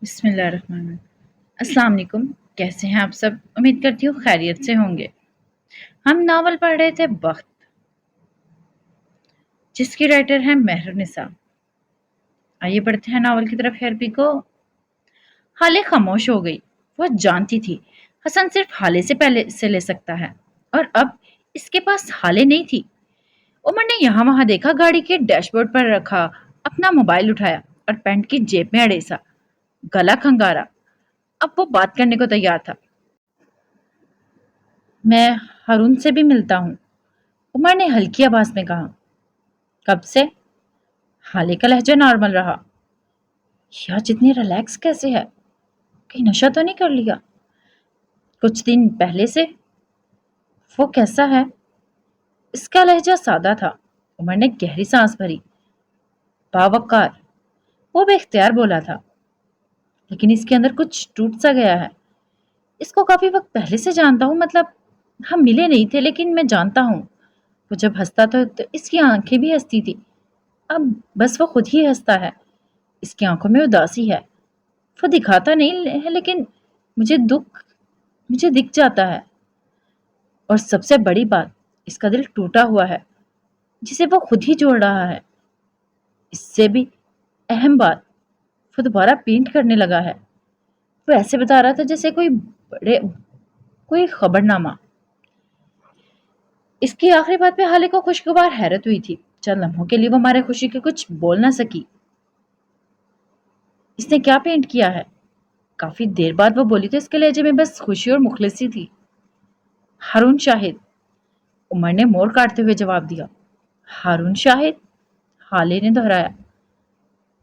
بسم اللہ الرحمن الرحیم۔ السلام علیکم، کیسے ہیں آپ سب؟ امید کرتی ہوں خیریت سے ہوں گے۔ ہم ناول پڑھ رہے تھے بخت، جس کی رائٹر ہیں مہر نساء۔ آئیے پڑھتے ہیں ناول کی طرف۔ ہیرپی کو حالے خاموش ہو گئی۔ وہ جانتی تھی حسن صرف حالے سے پہلے سے لے سکتا ہے، اور اب اس کے پاس حالے نہیں تھی۔ عمر نے یہاں وہاں دیکھا، گاڑی کے ڈیش بورڈ پر رکھا، اپنا موبائل اٹھایا اور پینٹ کی جیب میں اڑیسا، گلا کھنگارا۔ اب وہ بات کرنے کو تیار تھا۔ میں ہارون سے بھی ملتا ہوں، عمر نے ہلکی آواز میں کہا۔ کب سے؟ حالے کا لہجہ نارمل رہا۔ یا جتنی ریلیکس کیسے ہے؟ کہیں نشہ تو نہیں کر لیا؟ کچھ دن پہلے سے؟ وہ کیسا ہے؟ اس کا لہجہ سادہ تھا۔ عمر نے گہری سانس بھری۔ باوقار، وہ بے اختیار بولا تھا، لیکن اس کے اندر کچھ ٹوٹ سا گیا ہے۔ اس کو کافی وقت پہلے سے جانتا ہوں، مطلب ہم ملے نہیں تھے، لیکن میں جانتا ہوں۔ وہ جب ہنستا تھا تو اس کی آنکھیں بھی ہنستی تھی۔ اب بس وہ خود ہی ہنستا ہے۔ اس کی آنکھوں میں اداسی ہے۔ وہ دکھاتا نہیں ہے، لیکن مجھے دکھ جاتا ہے۔ اور سب سے بڑی بات، اس کا دل ٹوٹا ہوا ہے، جسے وہ خود ہی جوڑ رہا ہے۔ اس سے بھی اہم بات، وہ دوبارہ پینٹ کرنے لگا ہے۔ وہ ایسے بتا رہا تھا جیسے کوئی خبر نامہ۔ اس کی آخری بات پہ حالے کو خوشگوار حیرت ہوئی تھی۔ چند لمحوں کے لیے وہ مارے خوشی کے کچھ بول نہ سکی۔ اس نے کیا پینٹ کیا ہے؟ کافی دیر بعد وہ بولی تو اس کے لہجے میں بس خوشی اور مخلصی تھی۔ ہارون شاہد، عمر نے مور کاٹتے ہوئے جواب دیا۔ ہارون شاہد؟ حالے نے دہرایا۔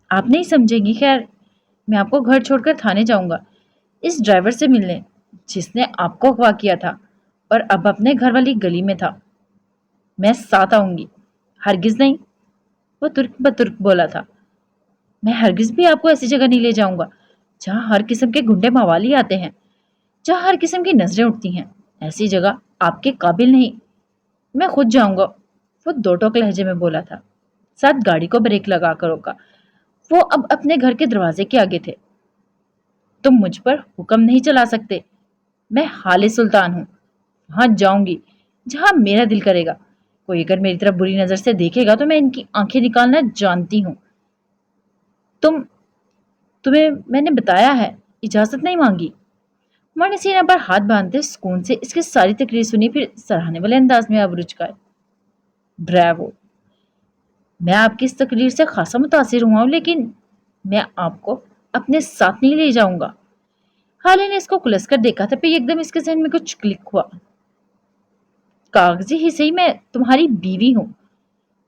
آپ نہیں سمجھیں گی، خیر میں آپ کو گھر چھوڑ کر تھانے جاؤں گا، اس ڈرائیور سے ملنے جس نے آپ کو اغوا کیا تھا اور اب اپنے گھر والی گلی میں تھا۔ میں ساتھ آؤں گی۔ ہرگز نہیں، وہ ترک بترک بولا تھا۔ میں ہرگز بھی آپ کو ایسی جگہ نہیں لے جاؤں گا جہاں ہر قسم کے گنڈے موالی آتے ہیں، جہاں ہر قسم کی نظریں اٹھتی ہیں۔ ایسی جگہ آپ کے قابل نہیں۔ میں خود جاؤں گا، وہ دو ٹوک لہجے میں بولا تھا، ساتھ گاڑی کو بریک لگا کر روکا۔ وہ اب اپنے گھر کے دروازے کے آگے تھے۔ تم مجھ پر حکم نہیں چلا سکتے۔ میں حالے سلطان ہوں، وہاں جاؤں گی جہاں میرا دل کرے گا۔ کوئی اگر میری طرف بری نظر سے دیکھے گا تو میں ان کی آنکھیں نکالنا جانتی ہوں۔ تمہیں میں نے بتایا ہے، اجازت نہیں مانگی۔ عمر نے سینے پر ہاتھ باندھتے سکون سے اس کی ساری تقریر سنی، پھر سراہنے والے انداز میں ابروج گائے۔ بریوو! میں آپ کی اس تقریر سے خاصا متاثر ہوا ہوں، لیکن میں آپ کو اپنے ساتھ نہیں لے جاؤں گا۔ حالے نے اس کو کلس کر دیکھا تھا، پھر ایک دم اس کے ذہن میں کچھ کلک ہوا۔ کاغذی ہی صحیح، میں تمہاری بیوی ہوں۔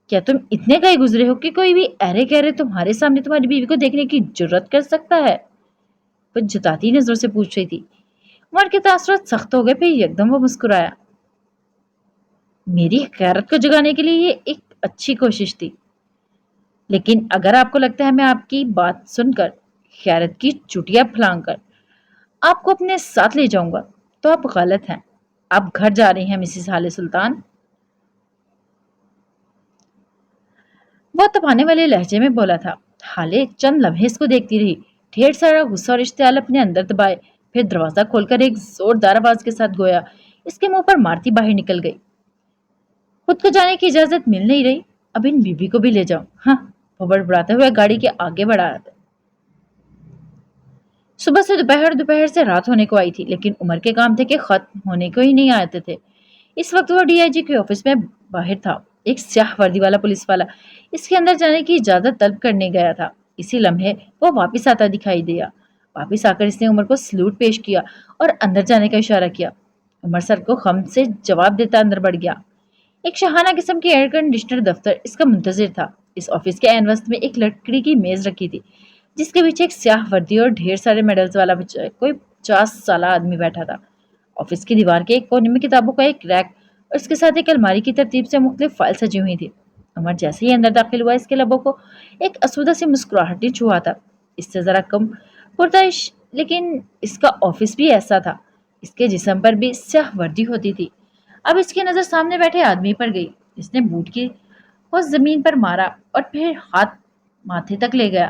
کیا تم اتنے گئے گزرے ہو کہ کوئی بھی ایرے گہرے تمہارے سامنے تمہاری بیوی کو دیکھنے کی جرات کر سکتا ہے؟ وہ جتاتی نظروں سے پوچھ رہی تھی۔ عمر کے تاثرات سخت ہو گئے، پھر یکدم وہ مسکرایا۔ میری غیرت کو جگانے کے لیے یہ ایک اچھی کوشش تھی، لیکن اگر آپ کو لگتا ہے میں آپ کی بات سن کر، غیرت کی چوٹیاں پھلانگ کر آپ کو اپنے ساتھ لے جاؤں گا تو آپ غلط ہیں۔ آپ گھر جا رہی ہیں مسز حالے سلطان، وہ تپانے والے لہجے میں بولا تھا۔ حالے چند لمحے اس کو دیکھتی رہی، ڈھیر سارا غصہ اور اشتعال اپنے اندر دبائے، پھر دروازہ کھول کر ایک زوردار آواز کے ساتھ گویا اس کے منہ پر مارتی باہر نکل گئی۔ خود کو جانے کی اجازت مل نہیں رہی، اب ان بیوی کو بھی لے جاؤ۔ ہاں، وہ بڑبڑاتے ہوئے گاڑی کے آگے بڑھا رہا تھا۔ صبح سے دوپہر، دوپہر سے رات ہونے کو آئی تھی، لیکن عمر کے کام تھے کہ ختم ہونے کو ہی نہیں آتے تھے۔ اس وقت وہ ڈی آئی جی کے آفس میں باہر تھا۔ ایک سیاہ وردی والا پولیس والا اس کے اندر جانے کی اجازت طلب کرنے گیا تھا۔ اسی لمحے وہ واپس آتا دکھائی دیا۔ واپس آ کر اس نے عمر کو سلوٹ پیش کیا اور اندر جانے کا اشارہ کیا۔ عمر سر کو خم سے جواب دیتا اندر بڑھ گیا۔ ایک شاہانہ قسم کے ایئر کنڈیشنر دفتر اس کا منتظر تھا۔ اس آفس کے عین وسط میں ایک لکڑی کی میز رکھی تھی، جس کے پیچھے ایک سیاہ وردی اور ڈھیر سارے میڈلز والا کوئی 50 سالہ آدمی بیٹھا تھا۔ آفس کی دیوار کے ایک کونے میں کتابوں کا ایک ریک اور اس کے ساتھ ایک الماری کی ترتیب سے مختلف فائل سجی ہوئی تھی۔ عمر جیسے ہی اندر داخل ہوا، اس کے لبوں کو ایک اسودہ سی مسکراہٹ نے چھوا تھا، اس سے ذرا کم پرتعش، لیکن اس کا آفس بھی ایسا تھا۔ اس کے جسم پر بھی سیاہ وردی ہوتی تھی۔ اب اس کی نظر سامنے بیٹھے آدمی پر گئی۔ اس نے بوٹ کی وہ زمین پر مارا اور پھر ہاتھ ماتھے تک لے گیا۔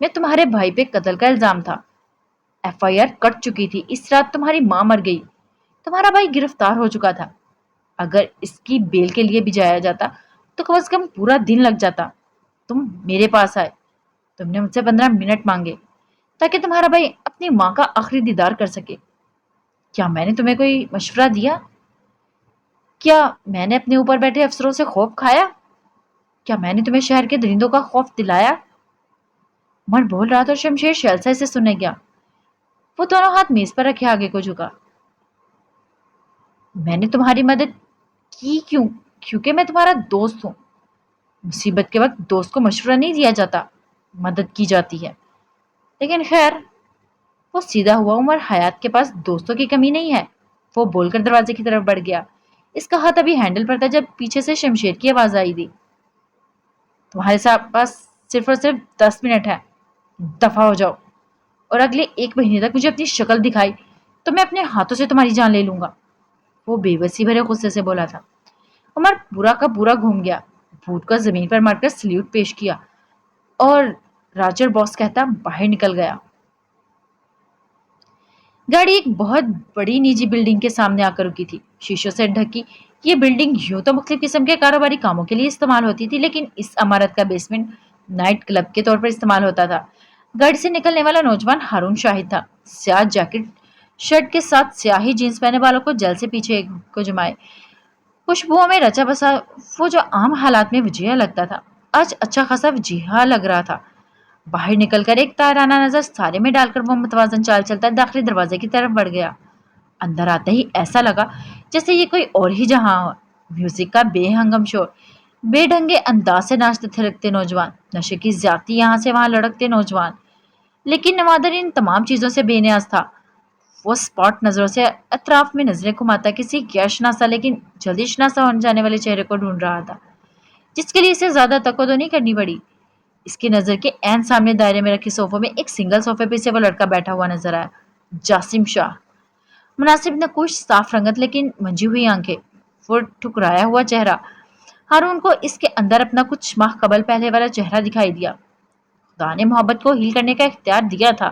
میں تمہارے بھائی پہ قتل کا الزام تھا، ایف آئی آر کٹ چکی تھی، اس رات تمہاری ماں مر گئی، تمہارا بھائی گرفتار ہو چکا تھا۔ اگر اس کی بیل کے لیے بھی جایا جاتا تو کم از کم پورا دن لگ جاتا۔ تم میرے پاس آئے، تم نے مجھ سے 15 منٹ مانگے تاکہ تمہارا بھائی اپنی ماں کا آخری دیدار کر سکے۔ کیا میں نے تمہیں کوئی مشورہ دیا؟ کیا میں نے اپنے اوپر بیٹھے افسروں سے خوف کھایا؟ کیا میں نے تمہیں شہر کے درندوں کا خوف دلایا؟ عمر بول رہا تھا اور شمشیر شیلسا سے سننے گیا۔ وہ دونوں ہاتھ میز پر رکھے آگے کو جھکا۔ میں نے تمہاری مدد کی کیونکہ میں تمہارا دوست ہوں۔ مصیبت کے وقت دوست کو مشورہ نہیں دیا جاتا، مدد کی جاتی ہے۔ لیکن خیر، وہ سیدھا ہوا۔ عمر حیات کے پاس دوستوں کی کمی نہیں ہے، وہ بول کر دروازے کی طرف بڑھ گیا۔ اس کا ہاتھ ابھی ہینڈل پر تھا جب پیچھے سے شمشیر کی آواز آئی دی۔ تمہارے پاس صرف اور صرف 10 منٹ ہے، دفع ہو جاؤ، اور اگلے 1 مہینے تک مجھے اپنی شکل دکھائی تو میں اپنے ہاتھوں سے تمہاری جان لے لوں گا۔ وہ بے بسی بھرے غصے سے بولا تھا۔ عمر پورا کا پورا گھوم گیا، بھوت کو زمین پر مار کر سلیوٹ پیش کیا اور راجر باس کہتا باہر نکل گیا۔ گاڑی ایک بہت بڑی نجی بلڈنگ کے سامنے آ کر رکی تھی، شیشوں سے ڈھکی۔ یہ بلڈنگ یوں تو مختلف قسم کے کاروباری کاموں کے لیے استعمال ہوتی تھی، لیکن اس عمارت کا بیسمنٹ نائٹ کلب کے طور پر استعمال ہوتا تھا۔ گاڑی سے نکلنے والا نوجوان ہارون شاہد تھا، سیاہ جیکٹ شرٹ کے ساتھ سیاہی جینس پہنے، بالوں کو جل سے پیچھے کو جمائے، خوشبوؤں میں رچا بسا۔ وہ جو عام حالات میں وجیہہ لگتا تھا، آج اچھا خاصا وجیہہ لگ رہا تھا۔ باہر نکل کر ایک تائرانہ نظر سارے میں ڈال کر وہ متوازن چال چلتا داخلی دروازے کی طرف بڑھ گیا۔ اندر آتے ہی ایسا لگا جیسے یہ کوئی اور ہی جہاں ہو۔ میوزک کا بے ہنگم شور، بے ڈھنگے انداز سے ناچتے تھرکتے نوجوان، نشے کی زیادتی یہاں سے وہاں لڑکتے نوجوان۔ لیکن نوادر ان تمام چیزوں سے بے نیاز تھا۔ وہ اسپاٹ نظروں سے اطراف میں نظریں گھماتا کسی غیر شناسا لیکن جلدی شناسا ہونے جانے والے چہرے کو ڈھونڈ رہا تھا، جس کے لیے اسے زیادہ تکو تو نہیں کرنی پڑی۔ اس کی نظر کے عین سامنے دائرے میں رکھے صوفوں میں ایک سنگل صوفے پہ سے وہ لڑکا بیٹھا ہوا نظر آیا، جاسم شاہ۔ مناسب نقوش، صاف رنگت لیکن منجھی ہوئی آنکھیں، وہ ٹھکرایا ہوا چہرہ۔ ہارون کو اس کے اندر اپنا کچھ ماہ قبل پہلے والا چہرہ دکھائی دیا۔ خدا نے محبت کو ہیل کرنے کا اختیار دیا تھا۔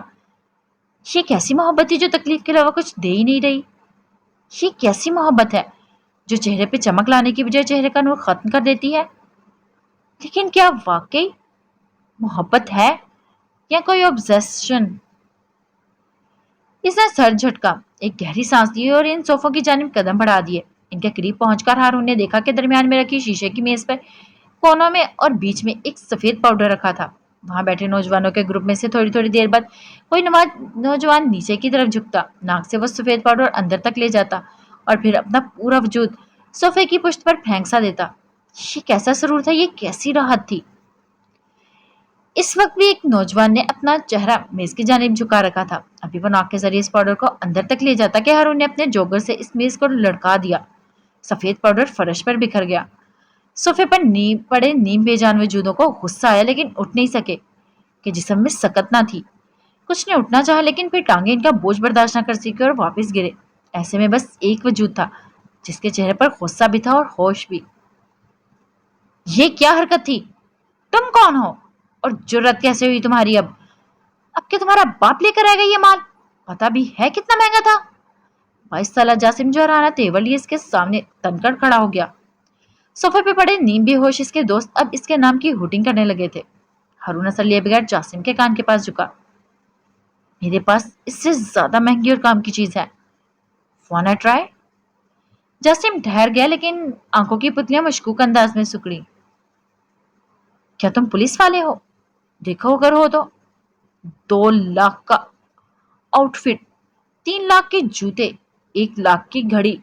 یہ کیسی محبت تھی جو تکلیف کے علاوہ کچھ دے ہی نہیں رہی؟ یہ کیسی محبت ہے جو چہرے پہ چمک لانے کی بجائے چہرے کا نور ختم کر دیتی ہے؟ لیکن کیا واقعی محبت ہے یا کوئی آبزیشن؟ اس نے سر جھٹکا، ایک گہری سانس لی اور ان صوفوں کی جانب قدم بڑھا دیے۔ ان کے قریب پہنچ کر ہارون نے دیکھا کہ درمیان میں رکھی شیشے کی میز پر کونوں میں اور بیچ میں ایک سفید پاؤڈر رکھا تھا۔ وہاں بیٹھے نوجوانوں کے گروپ میں سے تھوڑی تھوڑی دیر بعد کوئی نوجوان نیچے کی طرف جھکتا، ناک سے وہ سفید پاؤڈر اندر تک لے جاتا اور پھر اپنا پورا وجود صوفے کی پشت پر پھینک سا دیتا۔ یہ کیسا سرور تھا، یہ کیسی راحت تھی! اس وقت بھی ایک نوجوان نے اپنا چہرہ میز کی جانب جھکا رکھا تھا۔ ابھی وہ ناک کے ذریعے اس پاؤڈر کو اندر تک لے جاتا کہ ہارون نے اپنے جوگر سے اس میز کو لڑکا دیا۔ سفید پاؤڈر فرش پر بکھر گیا۔ صوفے پر پڑے نیم بے جان وجودوں کو غصہ آیا لیکن اٹھ نہیں سکے کہ جسم میں سکت نہ تھی۔ کچھ نے اٹھنا چاہا لیکن پھر ٹانگیں ان کا بوجھ برداشت نہ کر سکی اور واپس گرے۔ ایسے میں بس ایک وجود تھا جس کے چہرے پر غصہ بھی تھا اور ہوش بھی۔ یہ کیا حرکت تھی؟ تم کون ہو اور جرت کیسے ہوئی تمہاری؟ اب کہ تمہارا باپ لے کر آئے گا یہ مال؟ پتا بھی ہے کتنا مہنگا تھا؟ 22 سالہ جاسم جوہرانہ تیور لیے اس کے سامنے تنکڑ کھڑا ہو گیا۔ صوفے پہ پڑے نیم بے ہوش اس کے دوست اب اس کے نام کی ہوٹنگ کرنے لگے تھے۔ ہارون اثر لیے بغیر جاسم کے کان کے پاس جھکا۔ میرے پاس اس سے زیادہ مہنگی اور کام کی چیز ہے، وانا ٹرائی؟ جاسم ٹھہر گیا لیکن آنکھوں کی پتلیاں مشکوک انداز میں سکڑی۔ کیا تم پولیس والے ہو؟ دیکھو اگر ہو تو 2 لاکھ کا آؤٹ فٹ، 3 لاکھ کے جوتے، 1 لاکھ کی گھڑی،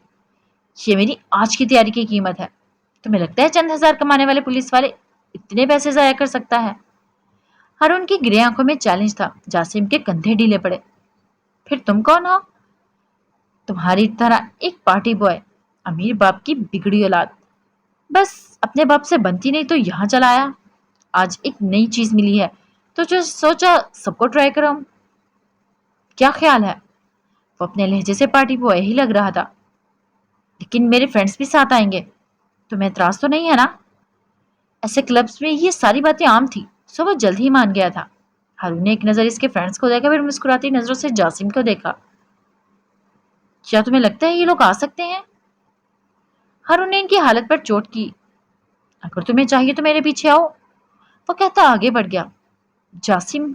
یہ میری آج کی تیاری کی قیمت ہے۔ تمہیں لگتا ہے چند ہزار کمانے والے پولیس والے اتنے پیسے ضائع کر سکتا ہے؟ ہارون کی گرے آنکھوں میں چیلنج تھا۔ جاسم کے کندھے ڈھیلے پڑے۔ پھر تم کون ہو؟ تمہاری طرح ایک پارٹی بوائے، امیر باپ کی بگڑی اولاد، بس اپنے باپ سے بنتی نہیں تو یہاں چلا آیا۔ آج ایک نئی چیز ملی ہے تو جو سوچا سب کو ٹرائی کرو۔ کیا خیال ہے؟ وہ اپنے لہجے سے پارٹی بوائے ہی لگ رہا تھا۔ لیکن میرے فرینڈز بھی ساتھ آئیں گے، تمہیں اعتراض تو نہیں ہے نا؟ ایسے کلبز میں یہ ساری باتیں عام تھی، سو وہ جلد ہی مان گیا تھا۔ ہارون نے ایک نظر اس کے فرینڈس کو دیکھا، پھر مسکراتی نظروں سے جاسم کو دیکھا. کیا تمہیں لگتا ہے یہ لوگ آ سکتے ہیں؟ ہارون نے ان کی حالت پر چوٹ کی. اگر تمہیں چاہیے تو میرے پیچھے آؤ، وہ کہتا آگے بڑھ گیا. جاسم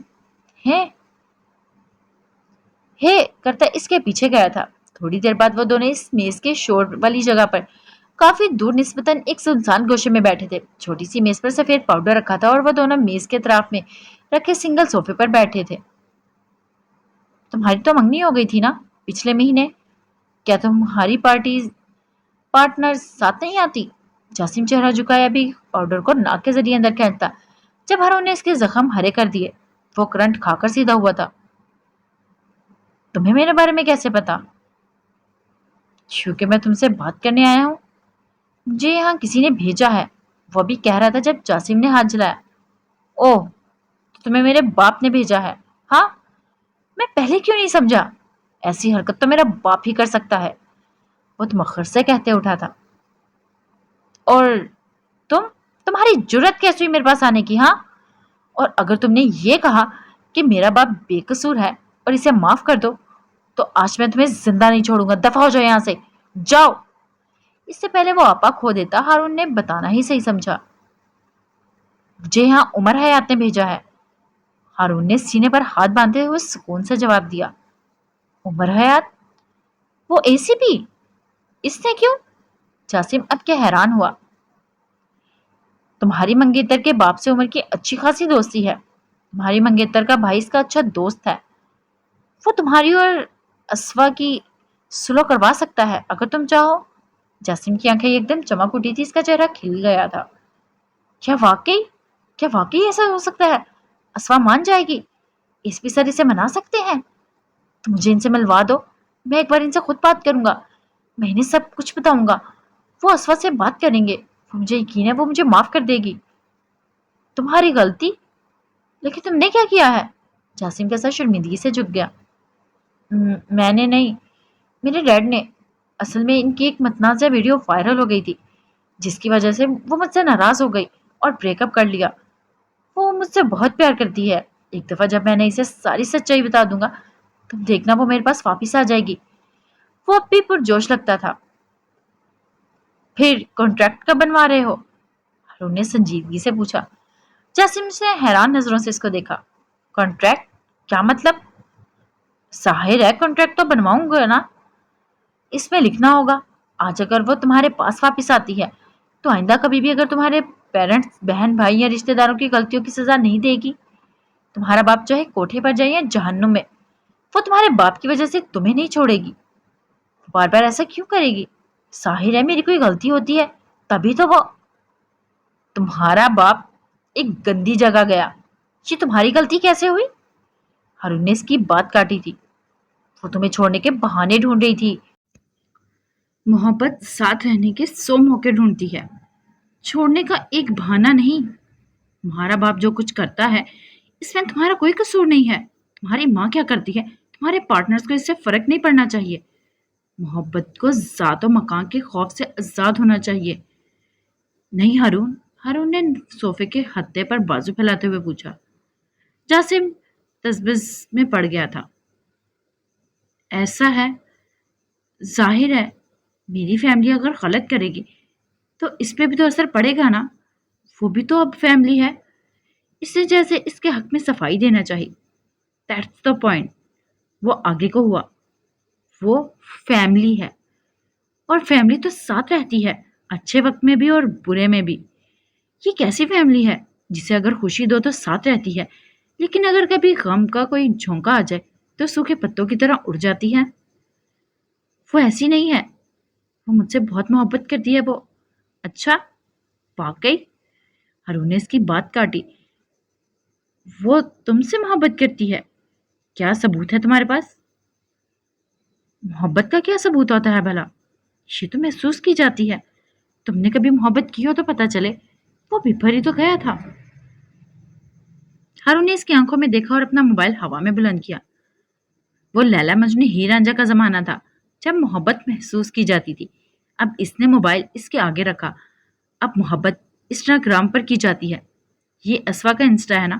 ہے کرتا اس کے پیچھے گیا تھا. تھوڑی دیر بعد وہ دونوں اس میز کے شور والی جگہ پر کافی دور نسبتاً ایک سنسان گوشے میں بیٹھے تھے. چھوٹی سی میز پر سفید پاؤڈر رکھا تھا اور وہ دونوں میز کے اطراف میں رکھے سنگل صوفے پر بیٹھے تھے. تمہاری تو منگنی ہو گئی تھی نا پچھلے مہینے، کیا تمہاری پارٹنر ساتھ نہیں آتی؟ جاسم چہرہ جھکایا بھی پاؤڈر کو ناک کے ذریعے اندر کھینچتا. جب ہارون نے اس کے زخم ہرے کر دیے، وہ کرنٹ کھا کر سیدھا ہوا تھا. تمہیں میرے بارے میں کیسے پتا؟ کیونکہ میں تم سے بات کرنے آیا ہوں. مجھے یہاں کسی نے بھیجا ہے، وہ بھی کہہ رہا تھا جب جاسم نے ہاتھ جلایا. اوہ، تو تمہیں میرے باپ نے بھیجا ہے؟ ہاں، میں پہلے کیوں نہیں سمجھا؟ ایسی حرکت تو میرا باپ ہی کر سکتا ہے، وہ تمخر سے کہتے اٹھا تھا. اور تمہاری جرت کیسی ہوئی میرے پاس آنے کی؟ ہاں، اور اگر تم نے یہ کہا کہ میرا باپ بے قصور ہے اور اسے معاف کر دو تو آج میں تمہیں زندہ نہیں چھوڑوں گا. دفع ہو جاؤ یہاں سے، جاؤ. اس سے پہلے وہ آپا کھو دیتا، ہارون نے بتانا ہی صحیح سمجھا. مجھے یہاں عمر حیات نے بھیجا ہے. ہارون نے سینے پر ہاتھ باندھے ہوئے سکون سے جواب دیا. عمر حیات؟ وہ اے سی پی؟ اس نے کیوں؟ جاسم اب کیا حیران ہوا. تمہاری منگیتر کے باپ سے عمر کی اچھی خاصی دوستی ہے. تمہاری منگیتر کا بھائی اس کا اچھا دوست ہے. وہ تمہاری اور اسوا کی سلو کروا سکتا ہے اگر تم چاہو. جاسم کی آنکھیں ایک دم چمک اٹھی تھی، اس کا چہرہ کھل گیا تھا. کیا واقعی ایسا ہو سکتا ہے؟ اسوا مان جائے گی؟ اس پی سر اسے منا سکتے ہیں؟ تو مجھے ان سے ملوا دو، میں ایک بار ان سے خود بات کروں گا. میں انہیں سب کچھ بتاؤں گا، وہ اسوا سے بات کریں گے. مجھے یقین ہے وہ مجھے معاف کر دے گی. تمہاری غلطی؟ لیکن تم نے کیا کیا ہے؟ جاسم کا سر شرمندگی سے جھک گیا. میں نے نہیں، میرے ڈیڈ نے. اصل میں ان کی ایک متنازع ویڈیو وائرل ہو گئی تھی جس کی وجہ سے وہ مجھ سے ناراض ہو گئی اور بریک اپ کر لیا. وہ مجھ سے بہت پیار کرتی ہے. ایک دفعہ جب میں نے اسے ساری سچائی بتا دوں گا تم دیکھنا وہ میرے پاس واپس آ جائے گی. وہ اب بھی پرجوش لگتا تھا. پھر کانٹریکٹ کب بنوا رہے ہو؟ ہارون نے سنجیدگی سے پوچھا. جاسم نے حیران نظروں سے اس کو دیکھا. کانٹریکٹ؟ کیا مطلب؟ ظاہر ہے کانٹریکٹ تو بنواؤں گا نا. اس میں لکھنا ہوگا آج اگر وہ تمہارے پاس واپس آتی ہے تو آئندہ کبھی بھی اگر تمہارے پیرنٹس، بہن بھائی یا رشتہ داروں کی غلطیوں کی سزا نہیں دے گی. تمہارا باپ چاہے کوٹھے پر جائے یا جہنم میں، وہ تمہارے باپ کی وجہ سے تمہیں نہیں چھوڑے گی. بار بار ایسا کیوں کرے گی؟ ظاہر ہے میری کوئی غلطی ہوتی ہے تبھی تو وہ. تمہارا باپ ایک گندی جگہ گیا، یہ تمہاری غلطی کیسے ہوئی؟ ہارون نے اس کی بات کاٹی تھی. وہ تمہیں چھوڑنے کے بہانے ڈھونڈ رہی تھی. محبت ساتھ رہنے کے 100 موقع ڈھونڈتی ہے، چھوڑنے کا ایک بہانہ نہیں. تمہارا باپ جو کچھ کرتا ہے اس میں تمہارا کوئی قصور نہیں ہے. تمہاری ماں کیا کرتی ہے، تمہارے پارٹنرز کو اس سے فرق نہیں پڑنا چاہیے. محبت کو ذات و مکان کے خوف سے آزاد ہونا چاہیے. نہیں ہارون نے صوفے کے ہتھے پر بازو پھیلاتے ہوئے پوچھا. جاسم تذبذ میں پڑ گیا تھا. ایسا ہے، ظاہر ہے میری فیملی اگر غلط کرے گی تو اس پہ بھی تو اثر پڑے گا نا. وہ بھی تو اب فیملی ہے، اس سے جیسے اس کے حق میں صفائی دینا چاہیے. That's the point. وہ آگے کو ہوا. وہ فیملی ہے اور فیملی تو ساتھ رہتی ہے، اچھے وقت میں بھی اور برے میں بھی. یہ کیسی فیملی ہے جسے اگر خوشی دو تو ساتھ رہتی ہے لیکن اگر کبھی غم کا کوئی جھونکا آ جائے تو سوکھے پتوں کی طرح اڑ جاتی ہے؟ وہ ایسی نہیں ہے. وہ مجھ سے بہت محبت کرتی ہے. وہ اچھا، واقعی؟ ہارون نے اس کی بات کاٹی. وہ تم سے محبت کرتی ہے؟ کیا ثبوت ہے تمہارے پاس؟ محبت کا کیا ثبوت ہوتا ہے بھلا؟ یہ تو محسوس کی جاتی ہے. تم نے کبھی محبت کی ہو تو پتا چلے. وہ بھر ہی تو گیا تھا. ہارون نے اس کی آنکھوں میں دیکھا اور اپنا موبائل ہوا میں بلند کیا. وہ لیلا مجنو ہیر رانجھا کا زمانہ تھا جب محبت محسوس کی جاتی تھی. اب اس نے موبائل اس کے آگے رکھا. اب محبت انسٹاگرام پر کی جاتی ہے. یہ اسوا کا انسٹا ہے نا؟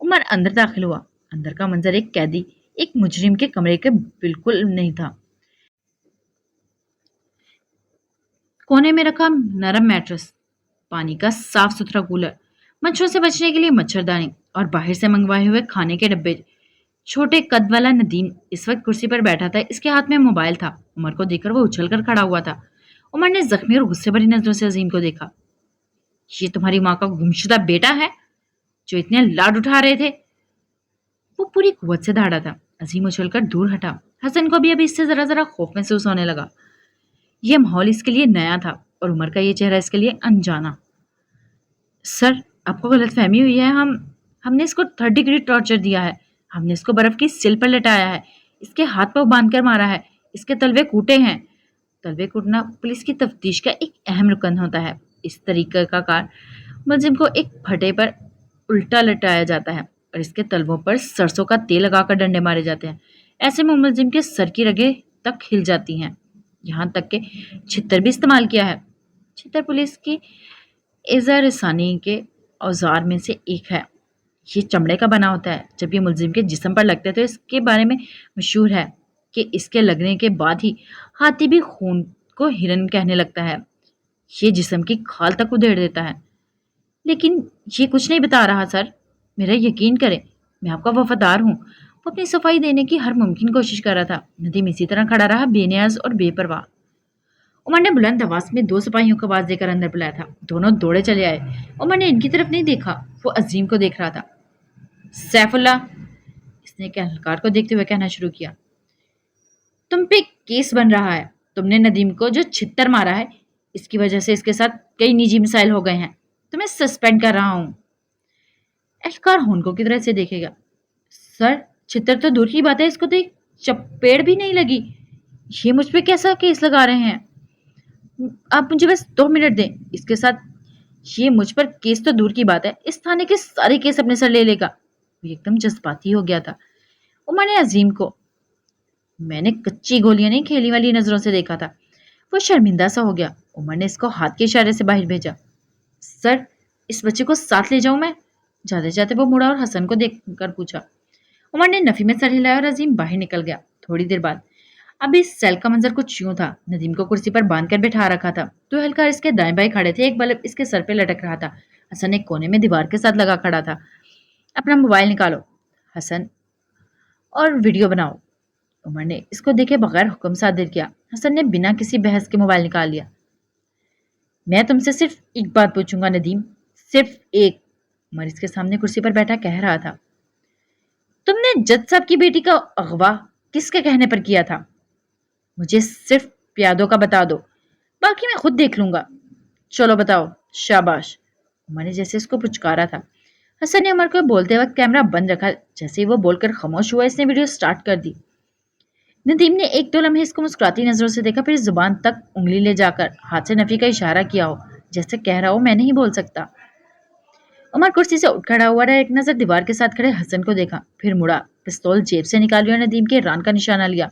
عمر اندر داخل ہوا۔ اندر کا منظر ایک قیدی، ایک مجرم کے کمرے کے بالکل نہیں تھا۔ کونے میں رکھا نرم میٹرس، پانی کا صاف ستھرا کولر، مچھروں سے بچنے کے لیے مچھردانی اور باہر سے منگوائے ہوئے کھانے کے ڈبے۔ چھوٹے قد والا ندیم اس وقت کرسی پر بیٹھا تھا، اس کے ہاتھ میں موبائل تھا۔ عمر کو دیکھ کر وہ اچھل کر کھڑا ہوا تھا۔ عمر نے زخمی اور غصے بھری نظروں سے عظیم کو دیکھا۔ یہ تمہاری ماں کا گمشدہ بیٹا ہے جو اتنے لاڈ اٹھا رہے تھے؟ وہ پوری قوت سے دھاڑا تھا۔ عظیم اچھل کر دور ہٹا۔ حسن کو بھی ابھی اس سے ذرا ذرا خوف محسوس ہونے لگا۔ یہ ماحول اس کے لیے نیا تھا اور عمر کا یہ چہرہ اس کے لیے انجانا۔ سر، آپ کو غلط فہمی ہوئی ہے۔ ہم نے اس کو 3rd ڈگری ٹارچر دیا ہے۔ ہم نے اس کو برف کی سل پر لٹایا ہے، اس کے ہاتھ پاؤں باندھ کر مارا ہے، اس کے تلوے کوٹے ہیں۔ تلوے کوٹنا پولیس کی تفتیش کا ایک اہم رکن ہوتا ہے۔ اس طریقہ کا کار ملزم کو ایک پھٹے پر الٹا لٹایا جاتا ہے اور اس کے تلووں پر سرسوں کا تیل لگا کر ڈنڈے مارے جاتے ہیں۔ ایسے میں ملزم کے سر کی رگیں تک ہل جاتی ہیں، یہاں تک کہ چھتر بھی استعمال کیا ہے۔ چھتر پولیس کی ایذا رسانی کے اوزار میں سے ایک ہے۔ یہ چمڑے کا بنا ہوتا ہے۔ جب یہ ملزم کے جسم پر لگتا ہے تو اس کے بارے میں مشہور ہے کہ اس کے لگنے کے بعد ہی ہاتھی بھی خون کو ہرن کہنے لگتا ہے۔ یہ جسم کی کھال تک ادھیڑ دیتا ہے۔ لیکن یہ کچھ نہیں بتا رہا سر، میرا یقین کریں، میں آپ کا وفادار ہوں۔ وہ اپنی صفائی دینے کی ہر ممکن کوشش کر رہا تھا۔ ندیم اسی طرح کھڑا رہا، بے نیاز اور بے پرواہ۔ عمر نے بلند آواز میں 2 سپاہیوں کو آواز دے کر اندر بلایا تھا۔ دونوں دوڑے چلے آئے۔ عمر نے ان کی طرف نہیں دیکھا، وہ عظیم کو دیکھ رہا تھا۔ سیف اللہ، اس نے ایک اہلکار کو دیکھتے ہوئے کہنا شروع کیا، تم پہ کیس بن رہا ہے۔ تم نے ندیم کو جو چھتر مارا ہے، اس کی وجہ سے اس کے ساتھ کئی نجی مسائل ہو گئے ہیں۔ تمہیں سسپینڈ کر رہا ہوں۔ اہلکار ہونکو کی طرح سے دیکھے گا۔ سر، چھتر تو دور کی بات ہے، اس کو تو ایک چپیڑ بھی نہیں لگی۔ یہ مجھ پہ کیسا کیس لگا رہے ہیں؟ آپ مجھے بس 2 منٹ دیں۔ اس کے ساتھ یہ مجھ پر کیس تو دور کی بات ہے، اس تھانے کے سارے کیس اپنے سر لے لے گا۔ وہ ایک دم جذباتی ہو گیا تھا۔ عمر نے عظیم کو میں نے کچی گولیاں نہیں کھیلی والی نظروں سے دیکھا تھا۔ وہ شرمندہ سا ہو گیا۔ عمر نے اس کو ہاتھ کے اشارے سے باہر بھیجا۔ سر، اس بچے کو ساتھ لے جاؤں میں؟ جاتے جاتے وہ مڑا اور حسن کو دیکھ کر پوچھا۔ عمر نے نفی میں سر ہلایا اور عظیم باہر نکل گیا۔ تھوڑی دیر بعد ابھی سیل کا منظر کچھ یوں تھا۔ ندیم کو کرسی پر باندھ کر بٹھا رکھا تھا۔ 2 اہلکار اس کے دائیں بائیں کھڑے تھے، ایک بلب اس کے سر پہ لٹک رہا تھا۔ حسن ایک کونے میں دیوار کے ساتھ لگا کھڑا تھا۔ اپنا موبائل نکالو حسن اور ویڈیو بناؤ۔ عمر نے اس کو دیکھے بغیر حکم صادر کیا۔ حسن نے بنا کسی بحث کے موبائل نکال لیا۔ میں تم سے صرف ایک بات پوچھوں گا ندیم، صرف ایک، عمر اس کے سامنے کرسی پر بیٹھا کہہ رہا تھا۔ تم نے جج صاحب کی بیٹی کا اغوا کس کے کہنے پر کیا تھا؟ مجھے صرف پیادوں کا بتا دو، باقی میں خود دیکھ لوں گا۔ چلو بتاؤ۔ شاباش، عمر نے جیسے اس کو پچکارا تھا۔ حسن نے عمر کو بولتے وقت کیمرہ بند رکھا۔ جیسے ہی وہ بول کر خاموش ہوا، اس نے ویڈیو سٹارٹ کر دی۔ ندیم نے 1-2 لمحے اس کو مسکراتی نظروں سے دیکھا، پھر زبان تک انگلی لے جا کر ہاتھ سے نفی کا اشارہ کیا ہو، جیسے کہہ رہا ہو میں نہیں بول سکتا۔ عمر کرسی سے اٹھ کھڑا ہوا، ایک نظر دیوار کے ساتھ کھڑے حسن کو دیکھا، پھر مڑا، پستول جیب سے نکالی اور ندیم کے ران کا نشانہ لیا۔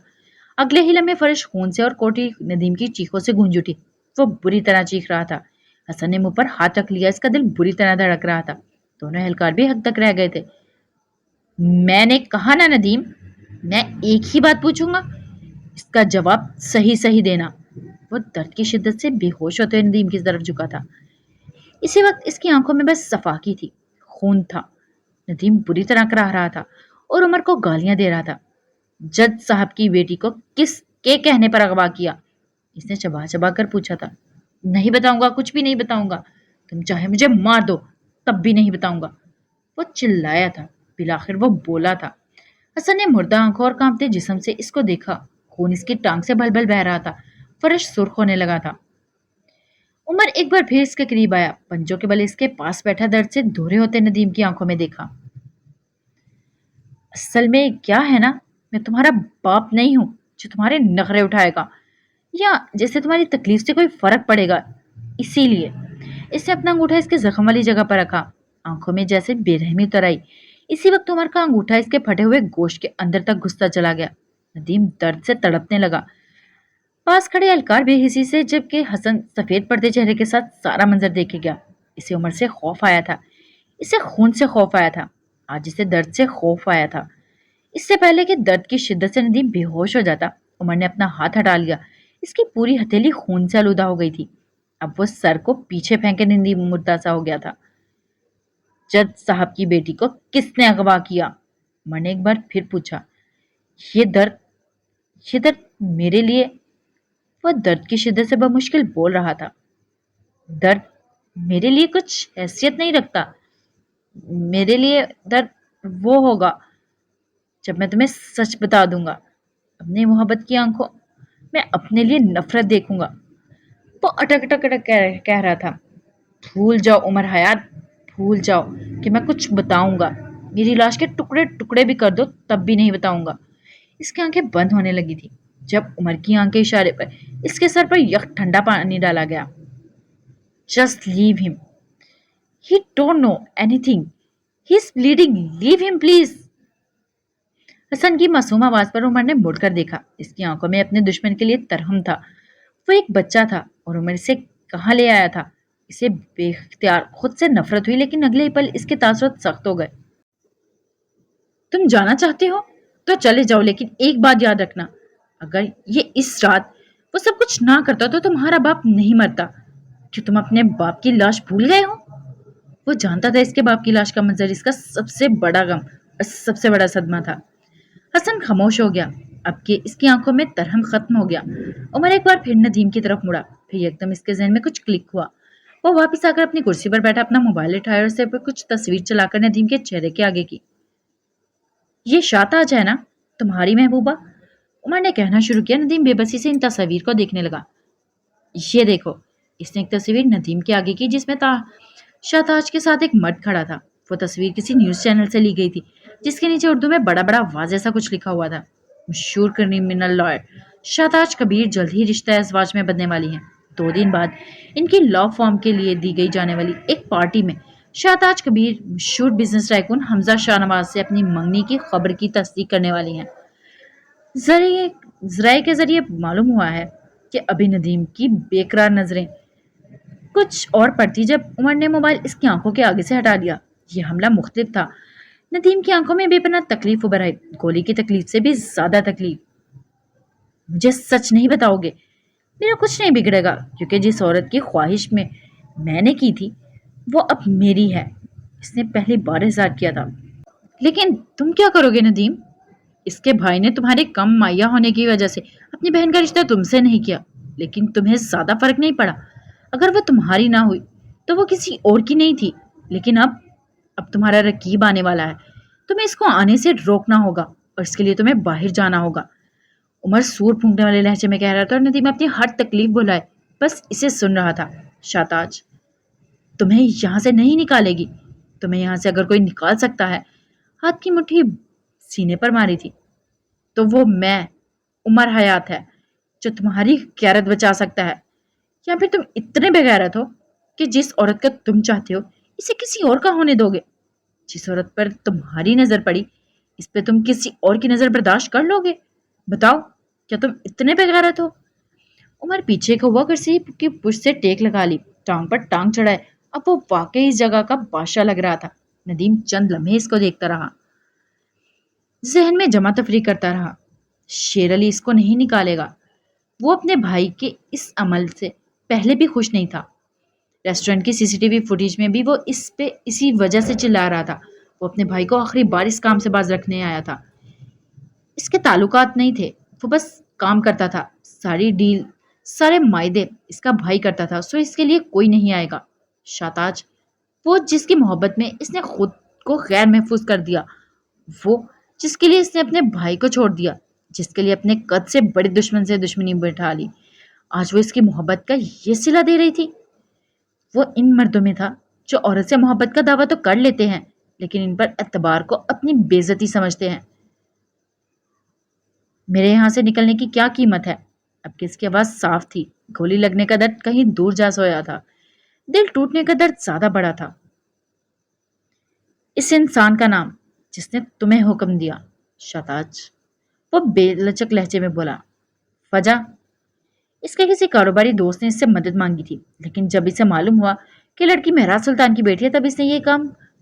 اگلے ہی لمحے فرش خون سے اور کوٹھی ندیم کی چیخوں سے گونج اٹھی۔ وہ بری طرح چیخ رہا تھا۔ حسن نے منہ پر ہاتھ رکھ لیا، اس کا دل بری طرح دھڑک رہا تھا۔ دونوں اہلکار بھی حد تک رہ گئے تھے۔ میں نے کہا نا ندیم، میں ایک ہی بات پوچھوں گا، اس کا جواب صحیح صحیح دینا۔ وہ درد کی شدت سے بے ہوش ہوتے ہوئے ندیم کی طرف جھکا تھا۔ اسی وقت اس کی آنکھوں میں بس صفاقی تھی، خون تھا۔ ندیم بری طرح کراہ رہا تھا اور عمر کو گالیاں دے رہا تھا۔ جج صاحب کی بیٹی کو کس کے کہنے پر اغوا کیا؟ اس نے چبا چبا کر پوچھا تھا۔ نہیں بتاؤں گا، کچھ بھی نہیں بتاؤں گا، تم چاہے مجھے مار دو تب بھی نہیں بتاؤں گا، وہ چلایا تھا۔ بالآخر وہ بولا تھا۔ حسن نے مردہ آنکھوں اور کانپتے جسم سے اس کو دیکھا۔ خون اس کی ٹانگ سے بل بل بہ رہا تھا، فرش سرخ ہونے لگا تھا۔ عمر ایک بار پھر اس کے قریب آیا، پنجوں کے بل اس کے پاس بیٹھا درد سے دھورے ہوتے ندیم کی آنکھوں میں دیکھا۔ اصل میں کیا ہے نا، میں تمہارا باپ نہیں ہوں جو تمہارے نخرے اٹھائے گا یا جیسے تمہاری تکلیف سے کوئی فرق پڑے گا۔ اسی لیے اس نے اپنا انگوٹھا اس کے زخم والی جگہ پر رکھا۔ آنکھوں میں جیسے بے رحمی اتر آئی۔ اسی وقت عمر کا انگوٹھا اس کے پھٹے ہوئے گوشت کے اندر تک گھستا چلا گیا۔ ندیم درد سے تڑپنے لگا۔ پاس کھڑے اہلکار بے حسی سے، جبکہ حسن سفید پڑتے چہرے کے ساتھ سارا منظر دیکھے گیا۔ اسے عمر سے خوف آیا تھا، اسے خون سے خوف آیا تھا۔ آج اسے درد سے خوف آیا تھا۔ اس سے پہلے کہ درد کی شدت سے ندیم بے ہوش ہو جاتا، عمر نے اپنا ہاتھ ہٹا لیا۔ اس کی پوری ہتھیلی خون سے آلودہ ہو گئی تھی۔ اب وہ سر کو پیچھے پھینکے ندیم مردہ سا ہو گیا تھا۔ جج صاحب کی بیٹی کو کس نے اغوا کیا؟ عمر نے ایک بار پھر پوچھا۔ یہ درد یہ درد میرے لیے، وہ درد کی شدت سے بمشکل بول رہا تھا۔ درد میرے لیے کچھ حیثیت نہیں رکھتا۔ میرے لیے درد وہ ہوگا جب میں تمہیں سچ بتا دوں گا۔ اپنی محبت کی آنکھوں میں اپنے لیے نفرت دیکھوں گا۔ وہ اٹک اٹک اٹک کہہ رہا تھا۔ بھول جاؤ عمر حیات، بھول جاؤ کہ میں کچھ بتاؤں گا۔ میری لاش کے ٹکڑے ٹکڑے بھی کر دو تب بھی نہیں بتاؤں گا۔ اس کی آنکھیں بند ہونے لگی تھی جب عمر کی آنکھ کے اشارے پر اس کے سر پر یک ٹھنڈا پانی ڈالا گیا۔ Just leave him. He don't know anything. He's bleeding. Leave him, please. حسن کی معصوم آواز پر عمر نے مڑ کر دیکھا۔ اس کی آنکھوں میں اپنے دشمن کے لیے ترہم تھا۔ وہ ایک بچہ تھا اور عمر اسے کہاں لے آیا تھا۔ اسے بے اختیار خود سے نفرت ہوئی، لیکن اگلے ہی پل اس کے تاثرات سخت ہو گئے۔ تم جانا چاہتے ہو تو چلے جاؤ، لیکن ایک بات یاد رکھنا، اگر یہ اس رات وہ سب کچھ نہ کرتا تو تمہارا باپ نہیں مرتا۔ کہ تم اپنے باپ کی لاش بھول گئے ہو؟ وہ جانتا تھا اس کے باپ کی لاش کا منظر اس کا سب سے بڑا غم اور سب سے بڑا صدمہ تھا۔ حسن خاموش ہو گیا۔ اب کہ اس کی آنکھوں میں ترہم ختم ہو گیا، عمر ایک بار پھر ندیم کی طرف مڑا۔ پھر ایک دم اس کے ذہن میں کچھ کلک ہوا۔ وہ واپس آ کر اپنی کرسی پر بیٹھا، اپنا موبائل اٹھایا اور اسے پر کچھ تصویر چلا کر ندیم کے چہرے کے آگے کی۔ یہ شاتاج ہے نا تمہاری محبوبہ؟ عمر نے کہنا شروع کیا۔ ندیم بے بسی سے ان تصاویر کو دیکھنے لگا۔ یہ دیکھو، اس نے ایک تصویر ندیم کے آگے کی جس میں شاتاج کے ساتھ ایک مرد کھڑا تھا۔ وہ تصویر کسی نیوز چینل سے لی گئی تھی جس کے نیچے اردو میں بڑا بڑا واضح سا کچھ لکھا ہوا تھا۔ مشہور کرمنل لائر شاتاج کبیر جلد ہی رشتہ ازواج میں بننے والی ہیں۔ 2 دن بعد ان کی لا فرم کے لیے دی گئی جانے والی ایک پارٹی میں شاتاج کبیر مشہور بزنس ٹائکون حمزہ شاہ نواز سے اپنی منگنی کی خبر کی تصدیق کرنے والی ہیں۔ ذرائع کے ذریعے معلوم ہوا ہے کہ ابھی ندیم کی بے قرار نظریں کچھ اور پڑتی جب عمر نے موبائل اس کی آنکھوں کے آگے سے ہٹا دیا۔ یہ حملہ مختلف تھا۔ ندیم کی آنکھوں میں بے پناہ تکلیف ابھر آئی، گولی کی تکلیف سے بھی زیادہ تکلیف۔ مجھے سچ نہیں بتاؤ گے؟ میرا کچھ نہیں بگڑے گا، کیونکہ جس عورت کی خواہش میں نے کی تھی وہ اب میری ہے۔ اس نے پہلی بار اظہار کیا تھا۔ لیکن تم کیا کرو گے ندیم؟ اس کے بھائی نے تمہارے کم مائیہ ہونے کی وجہ سے اپنی بہن کا رشتہ تم سے نہیں کیا، لیکن تمہیں زیادہ فرق نہیں پڑا۔ اگر وہ تمہاری نہ ہوئی تو وہ کسی اور کی نہیں تھی، لیکن اب تمہارا رقیب آنے والا ہے۔ تمہیں اس کو آنے سے روکنا ہوگا اور اس کے لیے تمہیں باہر جانا ہوگا۔ عمر سور پھونکنے والے لہجے میں کہہ رہا تھا اور ندیم اپنی ہر تکلیف بھلائے بس اسے سن رہا تھا۔ شاتاج تمہیں یہاں سے نہیں نکالے گی۔ تمہیں یہاں سے اگر کوئی نکال سکتا ہے، ہاتھ کی مٹھی سینے پر ماری تھی، تو وہ میں عمر حیات ہے جو تمہاری غیرت بچا سکتا ہے۔ یا پھر تم اتنے بغیرت ہو کہ جس عورت کا تم چاہتے ہو اسے کسی اور کا ہونے دو گے؟ جس عورت پر تمہاری نظر پڑی اس پہ تم کسی اور کی نظر برداشت کر لو گے؟ بتاؤ، کیا تم اتنے بغیرت ہو؟ عمر پیچھے کو ہوا، کرسی کی پشت سے ٹیک لگا لی، ٹانگ پر ٹانگ چڑھائے۔ اب وہ واقعی اس جگہ کا بادشاہ لگ رہا تھا۔ ندیم چند لمحے اس کو دیکھتا رہا، ذہن میں جمع تفریح کرتا رہا۔ شیر علی اس کو نہیں نکالے گا۔ وہ اپنے بھائی کے اس عمل سے پہلے بھی خوش نہیں تھا۔ ریسٹورنٹ کی CCTV فوٹیج میں بھی وہ اس پہ اسی وجہ سے چلا رہا تھا۔ وہ اپنے بھائی کو آخری بار اس کام سے باز رکھنے آیا تھا۔ اس کے تعلقات نہیں تھے، وہ بس کام کرتا تھا۔ ساری ڈیل، سارے معاہدے اس کا بھائی کرتا تھا، سو اس کے لیے کوئی نہیں آئے گا۔ شاتاج وہ جس کی محبت میں اس نے خود کو غیر محفوظ کر دیا، وہ جس کے لیے اس نے اپنے بھائی کو چھوڑ دیا، جس کے لیے اپنے قد سے بڑے دشمن سے دشمنی بٹھا لی، آج وہ اس کی محبت کا یہ صلہ دے رہی تھی۔ وہ ان مردوں میں تھا جو عورت سے محبت کا دعویٰ تو کر لیتے ہیں لیکن ان پر اعتبار کو اپنی بے عزتی سمجھتے ہیں۔ میرے یہاں سے نکلنے کی کیا قیمت ہے؟ اب کس کی آواز صاف تھی۔ گولی لگنے کا درد کہیں دور جا سویا تھا، دل ٹوٹنے کا درد زیادہ بڑا تھا۔ اس انسان کا نام جس نے تمہیں حکم دیا؟ شاتاج وہ بے لچک لہجے میں بولا۔ وجہ؟ اس کے کسی کاروباری دوست نے اس سے مدد مانگی تھی، لیکن جب اسے معلوم ہوا کہ لڑکی مہراج سلطان کی بیٹی ہے تب اس نے یہ کام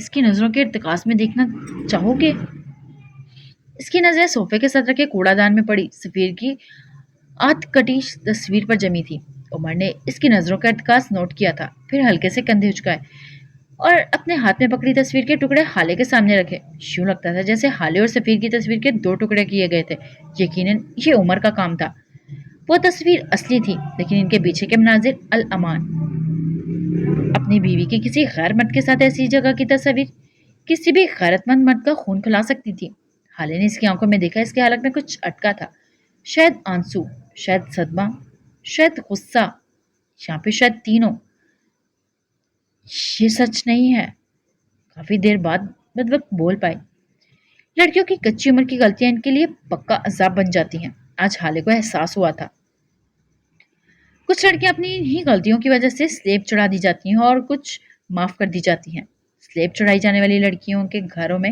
اس کی نظروں کے ارتکاز میں دیکھنا چاہو گے؟ اس کی نظریں صوفے کے سطح کے کوڑا دان میں پڑی سفیر کی آت کٹی تصویر پر جمی تھی۔ عمر نے اس کی نظروں کا ارتکاز نوٹ کیا تھا، پھر ہلکے سے کندھے اچکائے اور اپنے ہاتھ میں پکڑی تصویر کے ٹکڑے حالے کے سامنے رکھے۔ یوں لگتا تھا جیسے حالے اور سفیر کی تصویر کے دو ٹکڑے کیے گئے تھے۔ یقیناً یہ عمر کا کام تھا۔ وہ تصویر اصلی تھی، لیکن ان کے پیچھے کے مناظر الامان۔ اپنی بیوی کے کسی غیر مرد کے ساتھ ایسی جگہ کی تصویر کسی بھی غیرت مند مرد کا خون کھلا سکتی تھی۔ حالے نے اس کی آنکھوں میں دیکھا، اس کے حلق میں کچھ اٹکا تھا، شاید آنسو، شاید صدمہ، شاید غصہ، یہاں پہ شاید تینوں۔ یہ سچ نہیں ہے، کافی دیر بعد بدوقت بول پائی۔ لڑکیوں کی کچی عمر کی غلطیاں ان کے لیے پکا عذاب بن جاتی ہیں۔ آج حالے کو احساس ہوا تھا۔ کچھ لڑکیاں اپنی ہی غلطیوں کی وجہ سے سلیب چڑھا دی جاتی ہیں اور کچھ معاف کر دی جاتی ہیں۔ سلیب چڑھائی جانے والی لڑکیوں کے گھروں میں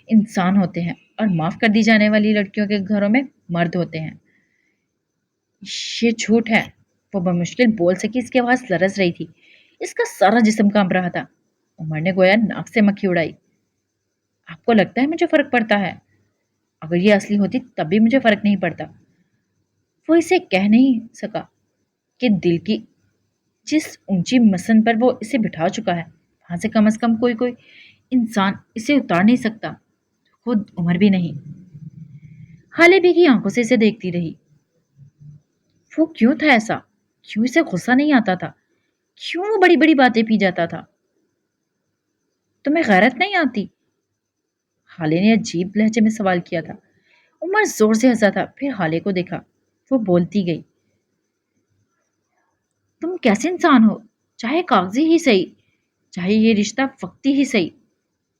انسان ہوتے ہیں اور معاف کر دی جانے والی لڑکیوں کے گھروں میں مرد ہوتے ہیں۔ یہ جھوٹ ہے، وہ بمشکل بول سکی، اس کی آواز لرز رہی تھی، اس کا سارا جسم کانپ رہا تھا۔ عمر نے گویا ناک سے مکھی اڑائی۔ آپ کو لگتا ہے مجھے فرق پڑتا ہے؟ اگر یہ اصلی ہوتی تب بھی مجھے فرق نہیں پڑتا۔ وہ اسے کہہ نہیں سکا کہ دل کی جس اونچی مسن پر وہ اسے بٹھا چکا ہے وہاں سے کم از کم کوئی انسان اسے اتار نہیں سکتا، خود عمر بھی نہیں۔ حالے بھی کی آنکھوں سے اسے دیکھتی رہی۔ وہ کیوں تھا ایسا؟ کیوں اسے غصہ نہیں آتا تھا؟ کیوں وہ بڑی بڑی باتیں پی جاتا تھا؟ تمہیں غیرت نہیں آتی؟ حالے نے عجیب لہجے میں سوال کیا تھا۔ عمر زور سے ہنسا تھا، پھر حالے کو دیکھا۔ وہ بولتی گئی، تم کیسے انسان ہو؟ چاہے کاغذی ہی صحیح، چاہے یہ رشتہ وقتی ہی صحیح،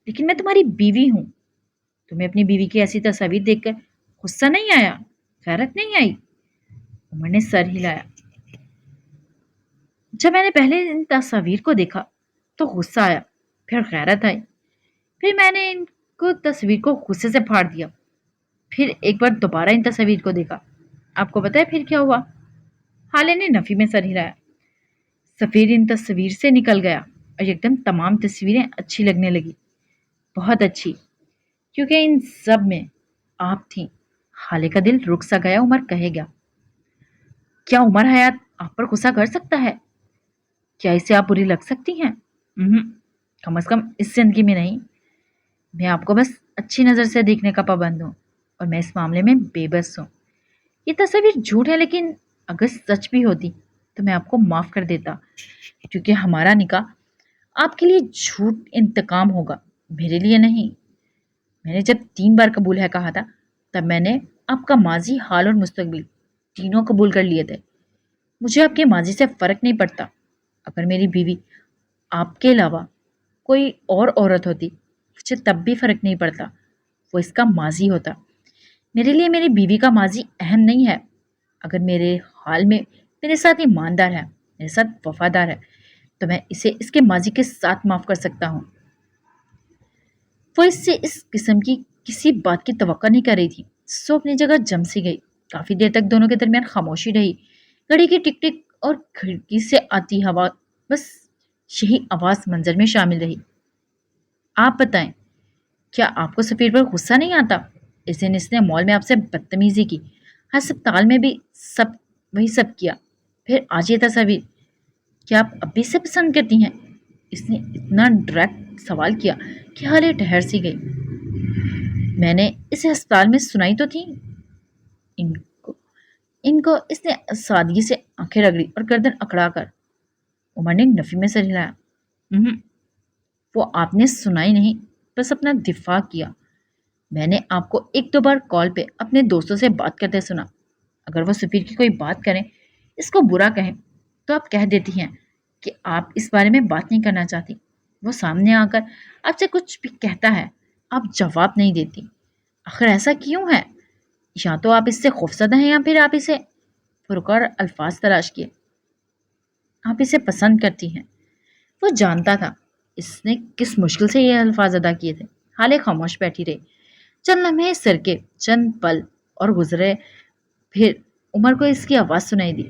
لیکن میں تمہاری بیوی ہوں۔ تمہیں اپنی بیوی کی ایسی تصاویر دیکھ کر غصہ نہیں آیا؟ غیرت نہیں آئی؟ عمر نے سر ہلایا۔ جب میں نے پہلے ان تصاویر کو دیکھا تو غصہ آیا، پھر غیرت آئی، پھر میں نے ان کو تصویر کو غصے سے پھاڑ دیا، پھر ایک بار دوبارہ ان تصاویر کو دیکھا۔ آپ کو پتہ ہے پھر کیا ہوا؟ حالے نے نفی میں سر ہلایا۔ سفیر ان تصویر سے نکل گیا اور یکدم تمام تصویریں اچھی لگنے لگی، بہت اچھی، کیونکہ ان سب میں آپ تھیں۔ حالے کا دل رک سا گیا۔ عمر کہے گا، کیا عمر حیات آپ پر غصہ کر سکتا ہے؟ کیا اسے آپ بری لگ سکتی ہیں؟ کم از کم اس زندگی میں نہیں۔ میں آپ کو بس اچھی نظر سے دیکھنے کا پابند ہوں اور میں اس معاملے میں بے بس ہوں۔ یہ تصویر جھوٹ ہے، لیکن اگر سچ بھی ہوتی تو میں آپ کو معاف کر دیتا، کیونکہ ہمارا نکاح آپ کے لیے جھوٹ انتقام ہوگا، میرے لیے نہیں۔ میں نے جب 3 بار قبول ہے کہا تھا تب میں نے آپ کا ماضی، حال اور مستقبل تینوں قبول کر لیے تھے۔ مجھے آپ کے ماضی سے فرق نہیں پڑتا۔ اگر میری بیوی آپ کے علاوہ کوئی اور عورت ہوتی مجھے تب بھی فرق نہیں پڑتا، وہ اس کا ماضی ہوتا۔ میرے لیے میری بیوی کا ماضی اہم نہیں ہے۔ اگر میرے حال میں میرے ساتھ ایماندار ہے، میرے ساتھ وفادار ہے، تو میں اسے اس کے ماضی کے ساتھ معاف کر سکتا ہوں۔ وہ اس سے اس قسم کی کسی بات کی توقع نہیں کر رہی تھی، سو اپنی جگہ جم سی گئی۔ کافی دیر تک دونوں کے درمیان خاموشی رہی۔ گھڑی کی ٹک ٹک اور کھڑکی سے آتی ہوا، بس یہی آواز منظر میں شامل رہی۔ آپ بتائیں، کیا آپ کو سفیر پر غصہ نہیں آتا؟ اس دن اس نے مال میں آپ سے بدتمیزی کی، ہسپتال میں بھی وہی سب کیا، پھر آج یہ تصاویر، کیا آپ اب بھی اسے پسند کرتی ہیں؟ اس نے اتنا ڈائریکٹ سوال کیا کہ حالے ٹھہر سی گئی۔ میں نے اسے ہسپتال میں سنائی تو تھی۔ ان کو اس نے سادگی سے آنکھیں رگڑی اور گردن اکڑا کر عمر نے نفی میں سر ہلایا۔ وہ آپ نے سنائی نہیں، بس اپنا دفاع کیا۔ میں نے آپ کو 1-2 بار کال پہ اپنے دوستوں سے بات کرتے سنا۔ اگر وہ سفیر کی کوئی بات کریں، اس کو برا کہیں، تو آپ کہہ دیتی ہیں کہ آپ اس بارے میں بات نہیں کرنا چاہتی۔ وہ سامنے آ کر آپ سے کچھ بھی کہتا ہے، آپ جواب نہیں دیتی۔ آخر ایسا کیوں ہے؟ یا تو آپ اس سے خوفزدہ ہیں یا پھر آپ اسے پرکار الفاظ تلاش کیے۔ آپ اسے پسند کرتی ہیں۔ وہ جانتا تھا اس نے کس مشکل سے یہ الفاظ ادا کیے تھے۔ حالے خاموش بیٹھی رہی۔ چند لمحے سرکے، چند پل اور گزرے، پھر عمر کو اس کی آواز سنائی دی۔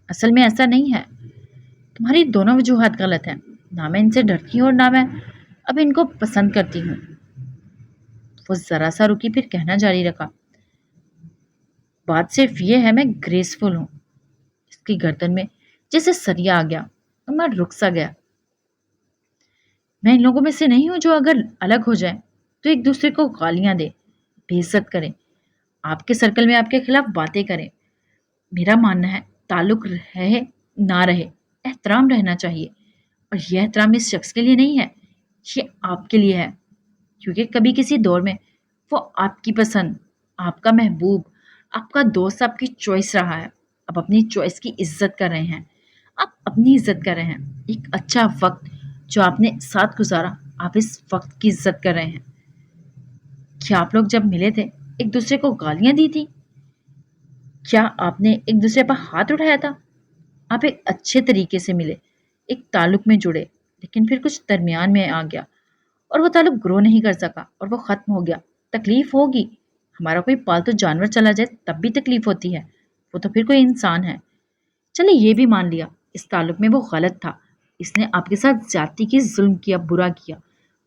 اصل میں ایسا نہیں ہے، تمہاری دونوں وجوہات غلط ہیں۔ نہ میں ان سے ڈرتی ہوں اور نہ میں اب ان کو پسند کرتی ہوں۔ وہ ذرا سا رکی پھر کہنا جاری رکھا، بات صرف یہ ہے میں گریسفل ہوں۔ اس کی گردن میں جیسے سریا آ گیا اور میں رک سا گیا۔ میں ان لوگوں میں سے نہیں ہوں جو اگر الگ ہو جائیں تو ایک دوسرے کو گالیاں دے، بے عزت کریں، آپ کے سرکل میں آپ کے خلاف باتیں کریں۔ میرا ماننا ہے تعلق رہے نہ رہے احترام رہنا چاہیے، اور یہ احترام اس شخص کے لیے نہیں ہے، یہ آپ کے لیے ہے، کیونکہ کبھی کسی دور میں وہ آپ کی پسند، آپ کا محبوب، آپ کا دوست، آپ کی چوائس رہا ہے۔ آپ اپنی چوائس کی عزت کر رہے ہیں، آپ اپنی عزت کر رہے ہیں۔ ایک اچھا وقت جو آپ نے ساتھ گزارا، آپ اس وقت کی عزت کر رہے ہیں۔ کیا آپ لوگ جب ملے تھے ایک دوسرے کو گالیاں دی تھی؟ کیا آپ نے ایک دوسرے پر ہاتھ اٹھایا تھا؟ آپ ایک اچھے طریقے سے ملے، ایک تعلق میں جڑے، لیکن پھر کچھ درمیان میں آ گیا اور وہ تعلق گرو نہیں کر سکا اور وہ ختم ہو گیا۔ تکلیف ہوگی، ہمارا کوئی پالتو جانور چلا جائے تب بھی تکلیف ہوتی ہے، وہ تو پھر کوئی انسان ہے۔ چلے یہ بھی مان لیا اس تعلق میں وہ غلط تھا، اس نے آپ کے ساتھ زیادتی کی، ظلم کیا،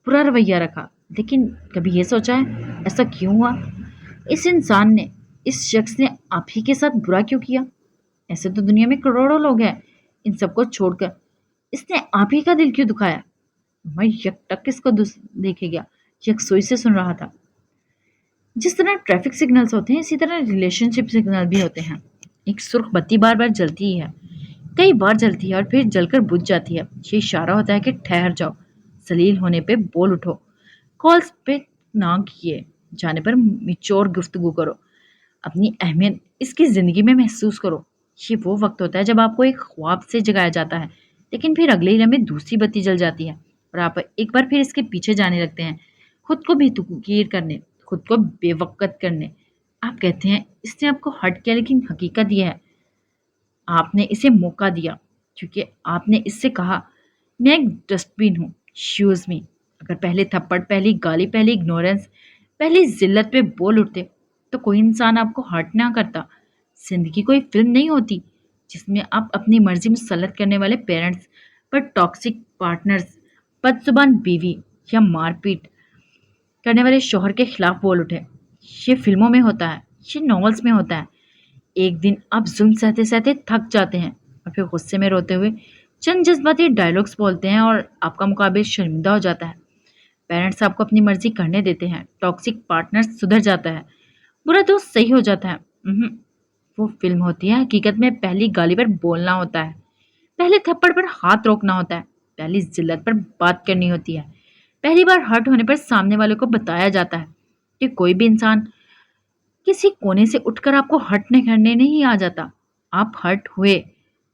برا رویہ رکھا، لیکن کبھی یہ سوچا ہے ایسا کیوں ہوا؟ اس انسان نے، اس شخص نے آپ ہی کے ساتھ برا کیوں کیا؟ ایسے تو دنیا میں کروڑوں لوگ ہیں، ان سب کو چھوڑ کر اس نے آپ ہی کا دل کیوں دکھایا؟ میں یک ٹک اس کو دیکھے گیا، یکسوئی سے سن رہا تھا۔ جس طرح ٹریفک سگنلز ہوتے ہیں اسی طرح ریلیشن شپ سگنل بھی ہوتے ہیں۔ ایک سرخ بتی بار بار جلتی ہی ہے، کئی بار جلتی ہے اور پھر جل کر بجھ جاتی ہے، یہ اشارہ ہوتا ہے کہ ٹھہر جاؤ، ذلیل ہونے پہ بول اٹھو، کالز پہ نہ کیے جانے پر میچور گفتگو کرو، اپنی اہمیت اس کی زندگی میں محسوس کرو۔ یہ وہ وقت ہوتا ہے جب آپ کو ایک خواب سے جگایا جاتا ہے، لیکن پھر اگلے ہی لمحے دوسری بتی جل جاتی ہے اور آپ ایک بار پھر اس کے پیچھے جانے لگتے ہیں، خود کو بھی تقریر کرنے، خود کو بے وقت کرنے۔ آپ کہتے ہیں اس نے آپ کو ہرٹ کیا، لیکن حقیقت یہ ہے آپ نے اسے موقع دیا، کیونکہ آپ نے اس سے کہا میں ایک ڈسٹ بن ہوں، شوز می۔ اگر پہلے تھپڑ، پہلی گالی، پہلی اگنورنس، پہلی ذلت پہ بول اٹھتے تو کوئی انسان آپ کو ہرٹ نہ کرتا۔ زندگی کوئی فلم نہیں ہوتی جس میں آپ اپنی مرضی مسلط کرنے والے پیرنٹس پر، ٹاکسک پارٹنرز، بد زبان بیوی یا مار پیٹ کرنے والے شوہر کے خلاف بول اٹھے۔ یہ فلموں میں ہوتا ہے، یہ ناولز میں ہوتا ہے۔ ایک دن آپ ظلم سہتے سہتے تھک جاتے ہیں اور پھر غصے میں روتے ہوئے چند جذباتی ڈائلگس بولتے ہیں اور آپ کا مقابل شرمندہ ہو جاتا ہے۔ پیرنٹس آپ کو اپنی مرضی کرنے دیتے ہیں، ٹاکسک پارٹنر سدھر جاتا ہے، برا دوست صحیح ہو جاتا ہے۔ وہ فلم ہوتی ہے، حقیقت میں پہلی گالی پر بولنا ہوتا ہے، پہلے تھپڑ پر ہاتھ روکنا ہوتا ہے، پہلی ذلت پر بات کرنی ہوتی ہے، پہلی بار ہرٹ ہونے پر سامنے والے کو بتایا جاتا ہے کہ کوئی بھی انسان کسی کونے سے اٹھ کر آپ کو ہرٹ کرنے نہیں آ جاتا، آپ ہرٹ ہوئے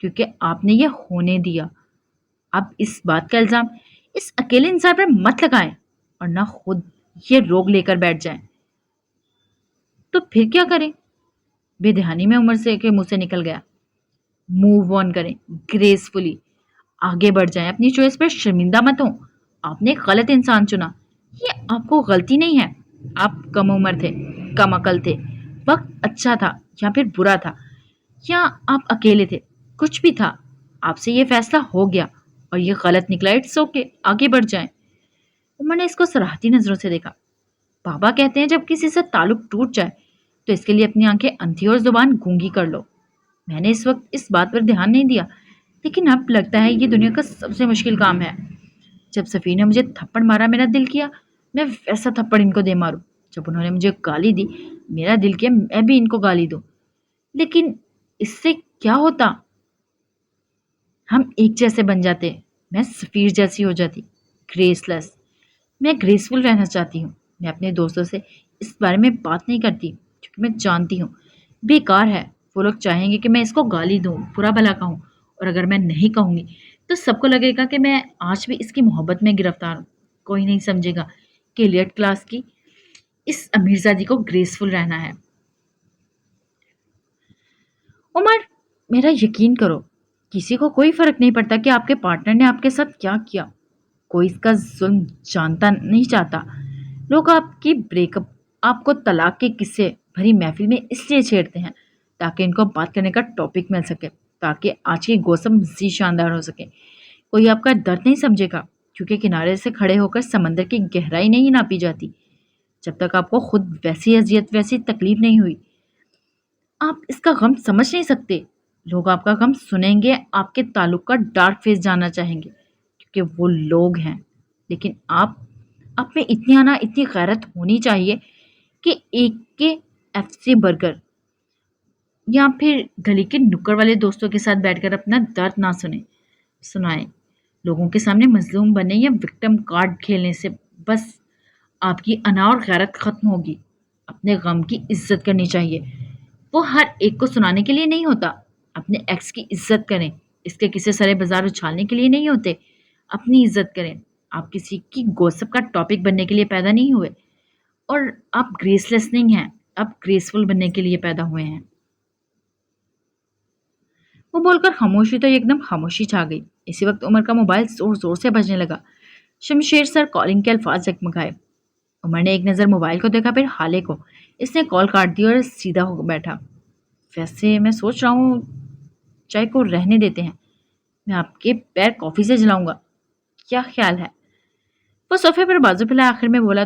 کیونکہ آپ نے یہ ہونے دیا۔ اب اس بات کا الزام اس اکیلے انسان پر مت لگائیں اور نہ خود یہ روگ لے کر بیٹھ جائیں۔ تو پھر کیا کریں؟ بے دہانی میں عمر سے کے منہ سے نکل گیا۔ موو آن کریں، گریسفلی آگے بڑھ جائیں، اپنی چوائس پر شرمندہ مت ہوں۔ آپ نے ایک غلط انسان چنا، یہ آپ کو غلطی نہیں ہے، آپ کم عمر تھے، کم عقل تھے، وقت اچھا تھا یا پھر برا تھا، یا آپ اکیلے تھے، کچھ بھی تھا، آپ سے یہ فیصلہ ہو گیا اور یہ غلط نکلا، اٹس اوکے، آگے بڑھ جائیں۔ عمر نے اس کو صراحتی نظروں سے دیکھا۔ بابا کہتے ہیں جب کسی سے تعلق ٹوٹ جائے تو اس کے لیے اپنی آنکھیں اندھی اور زبان گونگی کر لو۔ میں نے اس وقت اس بات پر دھیان نہیں دیا، لیکن اب لگتا ہے یہ دنیا کا سب سے مشکل کام ہے۔ جب سفیر نے مجھے تھپڑ مارا میرا دل کیا میں ویسا تھپڑ ان کو دے ماروں، جب انہوں نے مجھے گالی دی میرا دل کیا میں بھی ان کو گالی دوں، لیکن اس سے کیا ہوتا؟ ہم ایک جیسے بن جاتے، میں سفیر جیسی ہو جاتی، گریس لیس۔ میں گریسفل رہنا چاہتی ہوں۔ میں اپنے دوستوں سے اس بارے میں بات نہیں کرتی کیونکہ میں جانتی ہوں بیکار ہے۔ وہ لوگ چاہیں گے کہ میں اس کو گالی دوں، برا بھلا کہوں، اور اگر میں نہیں کہوں گی تو سب کو لگے گا کہ میں آج بھی اس کی محبت میں گرفتار ہوں۔ کوئی نہیں سمجھے گا کہ ایلیٹ کلاس کی اس امیرزادی کو گریسفل رہنا ہے۔ عمر، میرا یقین کرو، کسی کو کوئی فرق نہیں پڑتا کہ آپ کے پارٹنر نے آپ کے ساتھ کیا کیا، کوئی اس کا ظلم جانتا نہیں چاہتا۔ لوگ آپ کی بریک اپ، آپ کو طلاق کے قصے بھری محفل میں اس لیے چھیڑتے ہیں تاکہ ان کو بات کرنے کا ٹاپک مل سکے، تاکہ آج کی گوسم مزید شاندار ہو سکے۔ کوئی آپ کا درد نہیں سمجھے گا کیونکہ کنارے سے کھڑے ہو کر سمندر کی گہرائی نہیں ناپی جاتی جب تک آپ کو خود ویسی اذیت ویسی تکلیف نہیں ہوئی۔ آپ اس کا غم سمجھ نہیں سکتے۔ لوگ آپ کا غم سنیں گے، آپ کے تعلق کا ڈارک فیس جاننا چاہیں گے کیونکہ وہ لوگ ہیں، لیکن آپ میں اتنی آنا اتنی غیرت ہونی چاہیے کہ ایک کے FC برگر یا پھر گلی کے نکڑ والے دوستوں کے ساتھ بیٹھ کر اپنا درد نہ سنائیں۔ لوگوں کے سامنے مظلوم بننے یا وکٹم کارڈ کھیلنے سے بس آپ کی انا اور غیرت ختم ہوگی۔ اپنے غم کی عزت کرنی چاہیے، وہ ہر ایک کو سنانے کے لیے نہیں ہوتا۔ اپنے ایکس کی عزت کریں، اس کے کسی سرے بازار اچھالنے کے لیے نہیں ہوتے۔ اپنی عزت کریں، آپ کسی کی گوسپ کا ٹاپک بننے کے لیے پیدا نہیں ہوئے، اور آپ گریس لیس نہیں ہیں، آپ گریسفل بننے کے لیے پیدا ہوئے ہیں۔ وہ بول کر خاموشی تو ایک دم خاموشی چھا گئی۔ اسی وقت عمر کا موبائل زور زور سے بجنے لگا۔ شمشیر سر کالنگ کے الفاظ جگمگائے۔ عمر نے ایک نظر موبائل کو دیکھا، پھر حالے کو۔ اس نے کال کاٹ دی اور سیدھا ہو بیٹھا۔ ویسے میں سوچ رہا ہوں چائے کو رہنے دیتے ہیں، میں آپ کے پیر کافی سے جلاؤں گا، کیا خیال ہے؟ وہ صوفے پر بازو پھیلا آخر میں بولا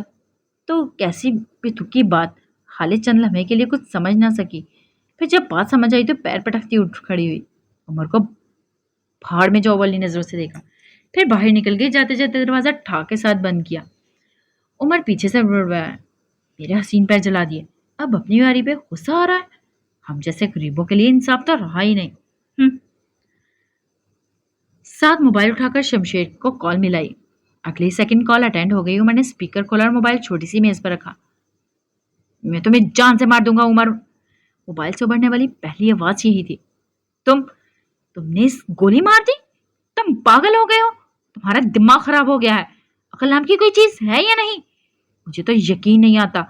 تو کیسی بتکی بات۔ خالد چند لمحے کے لیے کچھ سمجھ نہ سکی، پھر جب بات سمجھ آئی تو پیر پٹکتی اٹھ کھڑی ہوئی۔ عمر کو پہاڑ میں جو والی نظروں سے دیکھا، پھر باہر نکل گئی، جاتے جاتے دروازہ ٹھا کے ساتھ بند کیا۔ عمر پیچھے سے بڑبڑایا، میرے حسین پیر جلا دیے، اب اپنی باری پہ غصہ آ رہا ہے؟ ہم جیسے غریبوں کے لیے انصاف تو رہا ہی نہیں۔ ساتھ موبائل اٹھا کر شمشیر کو کال ملائی۔ اگلی سیکنڈ کال اٹینڈ ہو گئی۔ عمر نے اسپیکر کھولا اور موبائل چھوٹی سی میز پر رکھا۔ میں تمہیں جان سے مار دوں گا عمر۔ موبائل سے ابھرنے والی پہلی آواز یہی تھی۔ تم نے اس گولی مار دی؟ تم پاگل ہو گئے ہو؟ تمہارا دماغ خراب ہو گیا ہے؟ عقل نام کی کوئی چیز ہے یا نہیں؟ مجھے تو یقین نہیں آتا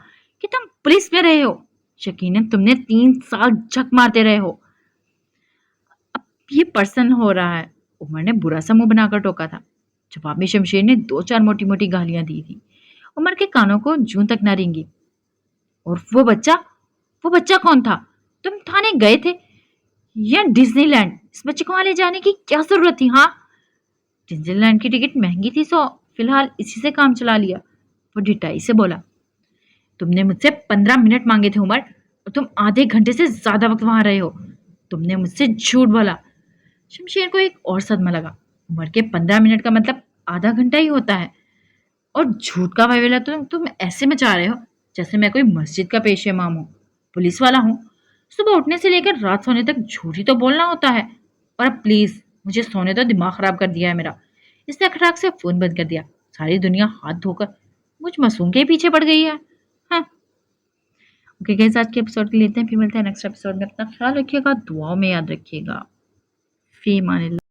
کہ تم پولیس میں رہے ہو۔ یقیناً تم نے 3 سال جھک مارتے رہے ہو۔ اب یہ پرسن ہو رہا ہے، عمر نے برا سا منہ بنا کر ٹوکا تھا۔ جواب میں شمشیر نے 2-4 موٹی موٹی گالیاں دی تھی۔ عمر کے کانوں کو جوں تک نہ رینگی۔ اور وہ بچہ کون تھا؟ تم تھانے گئے تھے یا ڈزنی لینڈ؟ اس بچے کو وہاں لے جانے کی کیا ضرورت تھی؟ ہاں، ڈزنی لینڈ کی ٹکٹ مہنگی تھی، سو فی الحال اسی سے کام چلا لیا، وہ ڈٹائی سے بولا۔ تم نے مجھ سے 15 منٹ مانگے تھے عمر، اور تم آدھے گھنٹے سے زیادہ وقت وہاں رہے ہو۔ تم نے مجھ سے جھوٹ بولا۔ شمشیر کو ایک اور صدمہ لگا۔ عمر کے 15 منٹ کا مطلب آدھا گھنٹہ ہی ہوتا ہے، اور جھوٹ کا واویلا تم ایسے مچا رہے ہو جیسے میں کوئی مسجد کا پیش امام ہوں، پولیس والا ہوں۔ صبح اٹھنے سے لے کر رات سونے تک جھوٹ ہی تو بولنا ہوتا ہے۔ اور اب پلیز مجھے سونے دو، دماغ خراب کر دیا ہے میرا۔ اس نے کھٹاک سے فون بند کر دیا۔ ساری دنیا ہاتھ دھو کر مجھ معصوم کے پیچھے پڑ گئی ہے۔ ہاں اوکے گائز، آج کے ایپیسوڈ کے لیتے ہیں، پھر ملتے ہیں نیکسٹ ایپیسوڈ میں۔ اپنا خیال رکھیے گا، دعاؤں میں یاد رکھیے گا۔ فی امان اللہ۔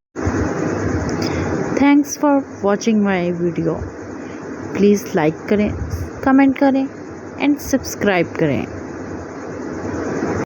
Thanks for watching my video. Please like کریں، کمنٹ کریں اینڈ سبسکرائب کریں۔